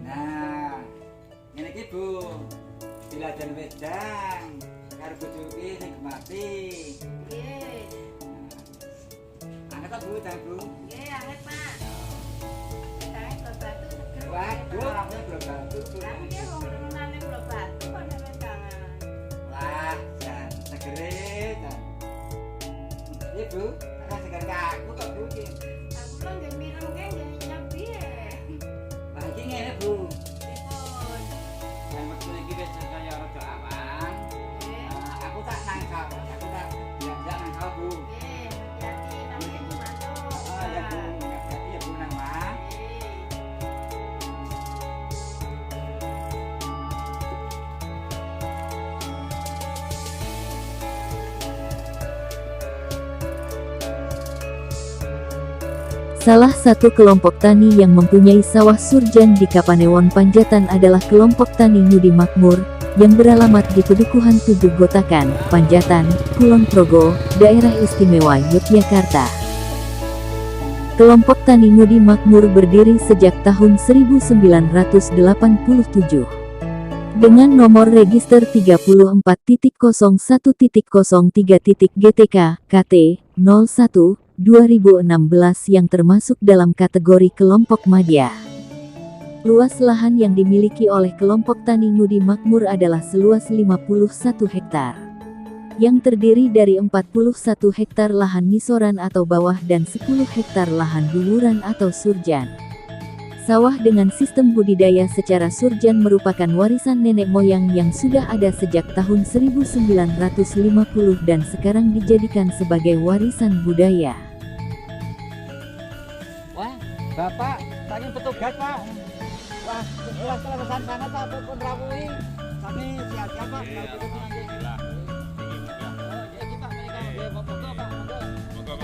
Nah, ngene iki Bu. Diladen wedang karo bojoke sing gemati. Nggih. Angkat ta Bu, wedang Bu. Nggih, anget, Pak. Saya ke batu seger. Waduh, orangnya berbantu. Tapi dia wong renunane Pulau Batu kok sampe tangan. Wah, jan segere jan. Iya Bu, ada segar ke aku kok Bu iki. Aku lo nggak minum kayak nggak nyabi ya. Wah, iki ngene Bu. Tipun. Yang metu iki wis kaya rada awan. Nggih. Aku tak nangkal, aku tak belanja nangkal Bu. Nggih, hati-hati tapi itu masuk. Oh ya Bu, hati-hati ya Bu nang mah. Nggih. Salah satu kelompok tani yang mempunyai sawah surjan di Kapanewon Panjatan adalah kelompok tani Ngudi Makmur, yang beralamat di Pedukuhan 7 Gotakan, Panjatan, Kulon Progo, Daerah Istimewa Yogyakarta. Kelompok tani Ngudi Makmur berdiri sejak tahun 1987. Dengan nomor register 34.01.03.GTK, KT 01 2016 yang termasuk dalam kategori kelompok madya. Luas lahan yang dimiliki oleh kelompok tani Ngudi Makmur adalah seluas 51 hektar. Yang terdiri dari 41 hektar lahan misoran atau bawah dan 10 hektar lahan guluran atau surjan. Sawah dengan sistem budidaya secara surjan merupakan warisan nenek moyang yang sudah ada sejak tahun 1950 dan sekarang dijadikan sebagai warisan budaya. Wah, Bapak, tanya petugas Pak. Wah, setelah pesan sana Pak, pun rawuhi. Kami siap-siap Pak. Kalau gitu nanti. Oh, jadi Pak, mereka monggo Pak, monggo. Monggo.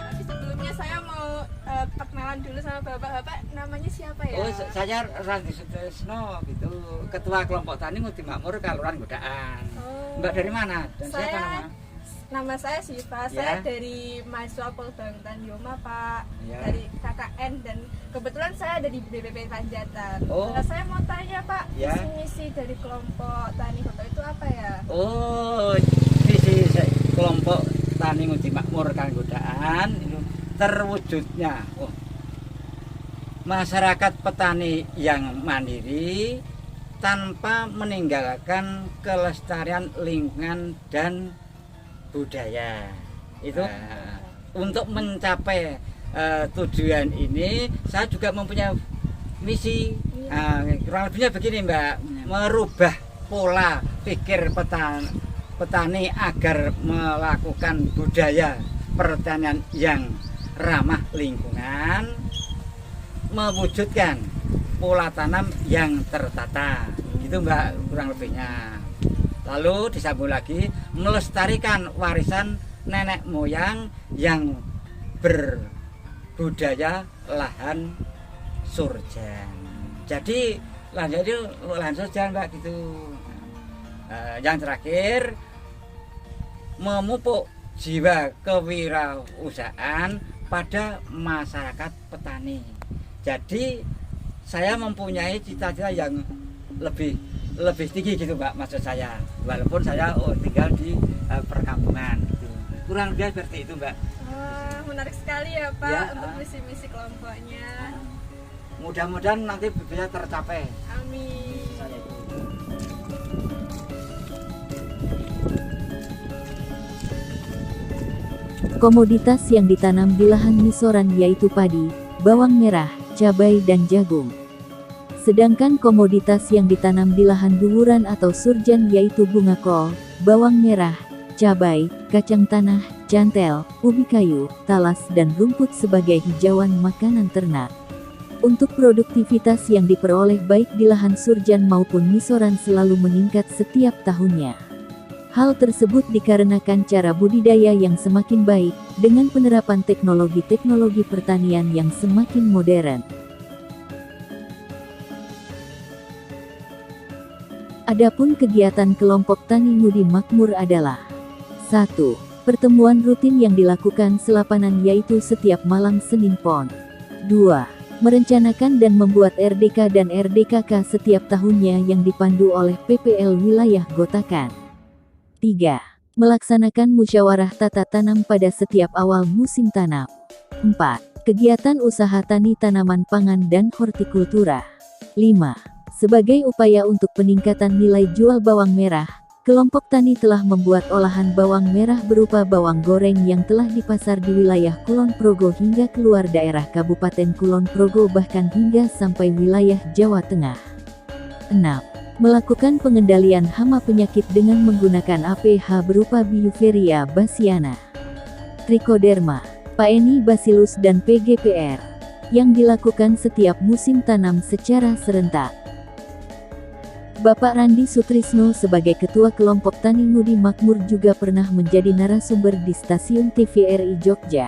Tapi sebelumnya saya mau perkenalan dulu sama Bapak namanya siapa ya? Oh, saya Randi Sutresno gitu, Ketua Kelompok Tani Ngudi Makmur Kelurahan Godaan. Oh. Mbak dari mana? Dan siapa Saya nama? Nama saya Siva, Ya. saya dari mahasiswa Polbangtan Yoma Pak, Ya. dari KKN dan kebetulan saya ada di BPP Panjatan. Oh. Nah, saya mau tanya Pak, Ya. misi dari kelompok Tani Hoto itu apa ya? Oh, visi kelompok Tani Ngudi Makmur Kelurahan Godaan itu terwujudnya masyarakat petani yang mandiri tanpa meninggalkan kelestarian lingkungan dan budaya. Itu untuk mencapai tujuan ini saya juga mempunyai misi. Kurang lebihnya begini Mbak, merubah pola pikir petani agar melakukan budaya pertanian yang ramah lingkungan, mewujudkan pola tanam yang tertata. Gitu Mbak, kurang lebihnya. Lalu disambung lagi melestarikan warisan nenek moyang yang berbudaya lahan surjan. Jadi lahan surjan Mbak gitu. Yang terakhir memupuk jiwa kewirausahaan pada masyarakat petani. Jadi saya mempunyai cita-cita yang lebih tinggi gitu Mbak, maksud saya, walaupun saya tinggal di perkampungan gitu. Kurang lebih seperti itu Mbak. Menarik sekali ya Pak Ya, untuk misi-misi kelompoknya. Mudah-mudahan nanti bisa tercapai. Amin. Saya itu. Komoditas yang ditanam di lahan misoran yaitu padi, bawang merah, cabai dan jagung. Sedangkan komoditas yang ditanam di lahan guguran atau surjan yaitu bunga kol, bawang merah, cabai, kacang tanah, cantel, ubi kayu, talas dan rumput sebagai hijauan makanan ternak. Untuk produktivitas yang diperoleh baik di lahan surjan maupun misoran selalu meningkat setiap tahunnya. Hal tersebut dikarenakan cara budidaya yang semakin baik, dengan penerapan teknologi-teknologi pertanian yang semakin modern. Adapun kegiatan kelompok tani Ngudi Makmur adalah 1. Pertemuan rutin yang dilakukan selapanan yaitu setiap malam Senin Pon. 2. Merencanakan dan membuat RDK dan RDKK setiap tahunnya yang dipandu oleh PPL wilayah Gotakan. 3. Melaksanakan musyawarah tata tanam pada setiap awal musim tanam. 4. Kegiatan usaha tani tanaman pangan dan hortikultura. 5. Sebagai upaya untuk peningkatan nilai jual bawang merah, kelompok tani telah membuat olahan bawang merah berupa bawang goreng yang telah dipasar di wilayah Kulon Progo hingga keluar daerah Kabupaten Kulon Progo bahkan hingga sampai wilayah Jawa Tengah. 6. Melakukan pengendalian hama penyakit dengan menggunakan APH berupa Bioveria bassiana, Trichoderma, Paeni bacillus dan PGPR, yang dilakukan setiap musim tanam secara serentak. Bapak Randi Sutrisno sebagai Ketua Kelompok Tani Ngudi Makmur juga pernah menjadi narasumber di stasiun TVRI Jogja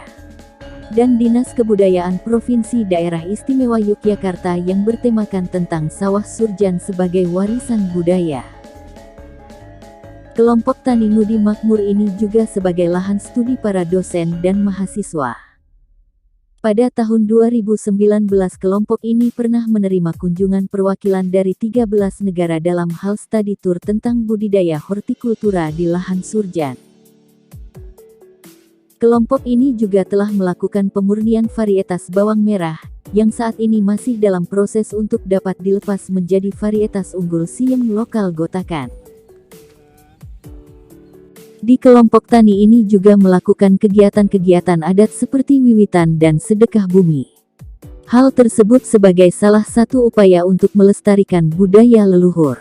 dan Dinas Kebudayaan Provinsi Daerah Istimewa Yogyakarta yang bertemakan tentang sawah surjan sebagai warisan budaya. Kelompok Tani Ngudi Makmur ini juga sebagai lahan studi para dosen dan mahasiswa. Pada tahun 2019 kelompok ini pernah menerima kunjungan perwakilan dari 13 negara dalam hal studi tour tentang budidaya hortikultura di lahan surjan. Kelompok ini juga telah melakukan pemurnian varietas bawang merah, yang saat ini masih dalam proses untuk dapat dilepas menjadi varietas unggul Siem lokal Gotakan. Di kelompok tani ini juga melakukan kegiatan-kegiatan adat seperti wiwitan dan sedekah bumi. Hal tersebut sebagai salah satu upaya untuk melestarikan budaya leluhur.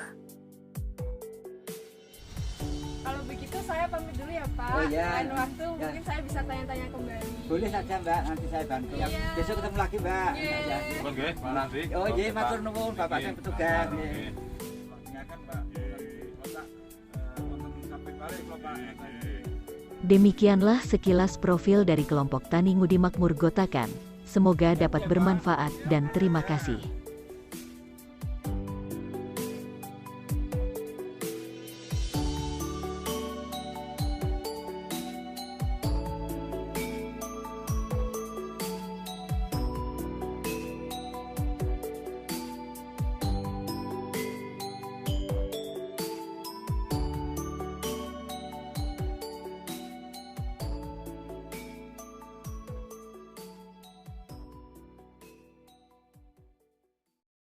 Kalau begitu saya pamit dulu ya Pak. Oh, ya. Lain waktu Ya. mungkin saya bisa tanya-tanya kembali. Boleh saja Mbak, nanti saya bantu. Iya. Besok ketemu lagi Mbak. Iya. Ya. Oke, Pak Randi. Oh iya, matur nuwun Bapak saya petugas. Oke. Nggih. Ingatkan Pak, dari kota wonten sampai balik lho Pak. Demikianlah sekilas profil dari kelompok Tani Ngudi Makmur Gotakan. Semoga dapat bermanfaat dan terima kasih.